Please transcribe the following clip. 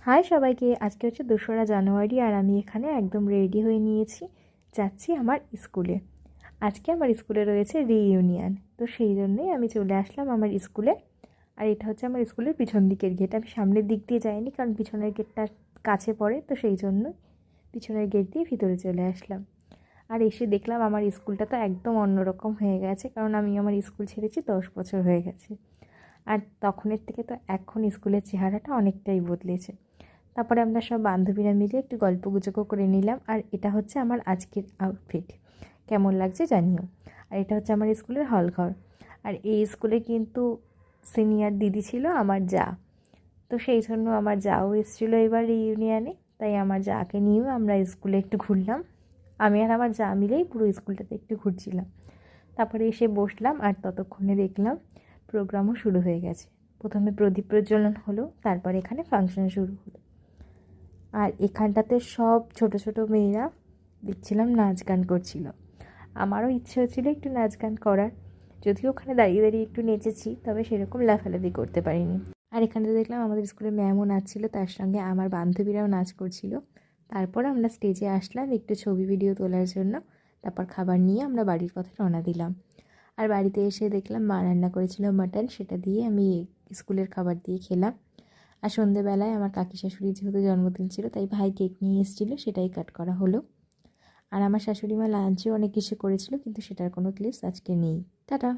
High সবাইকে, আজকে হচ্ছে 2রা জানুয়ারি আর আমি এখানে একদম রেডি হয়ে নিয়েছি, যাচ্ছি আমার স্কুলে। আজকে আমার স্কুলে রয়েছে রিইউনিয়ন, তো সেই জন্যই আমি চলে আসলাম আমার স্কুলে। আর এটা হচ্ছে আমার স্কুলের পিছন দিকের গেট। আমি সামনের দিক দিয়ে যাইনি, কারণ পিছনের গেটটা কাছে পড়ে, তো সেই জন্যই পিছনের গেট দিয়ে ভিতরে চলে আসলাম। আর এসে দেখলাম আমার স্কুলটা তো একদম অন্যরকম হয়ে গেছে, কারণ আমি আমার স্কুল ছেড়েছি 10 বছর হয়ে গেছে। আর তখনের থেকে তো এখন স্কুলের চেহারাটা অনেকটাই বদলেছে। তারপরে আমরা সব বান্ধবীরা মিলে একটু গল্পগুজবও করে নিলাম। আর এটা হচ্ছে আমার আজকের আউটফিট, কেমন লাগছে জানিও। আর এটা হচ্ছে আমার স্কুলের হলঘর। আর এই স্কুলে কিন্তু সিনিয়র দিদি ছিল আমার যা, তো সেই জন্য আমার যাও এসেছিলো এবার রিইউনিয়নে, তাই আমার যাকে নিয়েও আমরা স্কুলে একটু ঘুরলাম। আমি আর আমার যা মিলেই পুরো স্কুলটাতে একটু ঘুরছিলাম। তারপরে এসে বসলাম, আর ততক্ষণে দেখলাম প্রোগ্রামও শুরু হয়ে গেছে। প্রথমে প্রদীপ প্রজ্বলন হলো, তারপর এখানে ফাংশন শুরু হলো। আর এখানটাতে সব ছোট ছোট মেয়েরা দেখছিলাম নাচ গান করছিল। আমারও ইচ্ছে হচ্ছিলো একটু নাচ গান করার, যদিও ওখানে দাঁড়িয়ে দাঁড়িয়ে একটু নেচেছি, তবে সেরকম লাফালাফি করতে পারিনি। আর এখানটাতে দেখলাম আমাদের স্কুলের ম্যামও নাচছিল, তার সঙ্গে আমার বান্ধবীরাও নাচ করছিল। তারপর আমরা স্টেজে আসলাম একটু ছবি ভিডিও তোলার জন্য। তারপর খাবার নিয়ে আমরা বাড়ির পথে রওনা দিলাম। আর বাড়িতে এসে দেখলাম মা রান্না করেছিল মাটন, সেটা দিয়ে আমি স্কুলের খাবার দিয়ে খেলাম। আর সন্ধেবেলায় আমার কাকি শাশুড়ির যেহেতু জন্মদিন ছিল, তাই ভাই কেক নিয়ে এসেছিলো, সেটাই কাট করা হলো। আর আমার শাশুড়ি মা লাঞ্চেও অনেক কিছু করেছিল, কিন্তু সেটার কোনো ক্লিপস আজকে নেই। টাটা।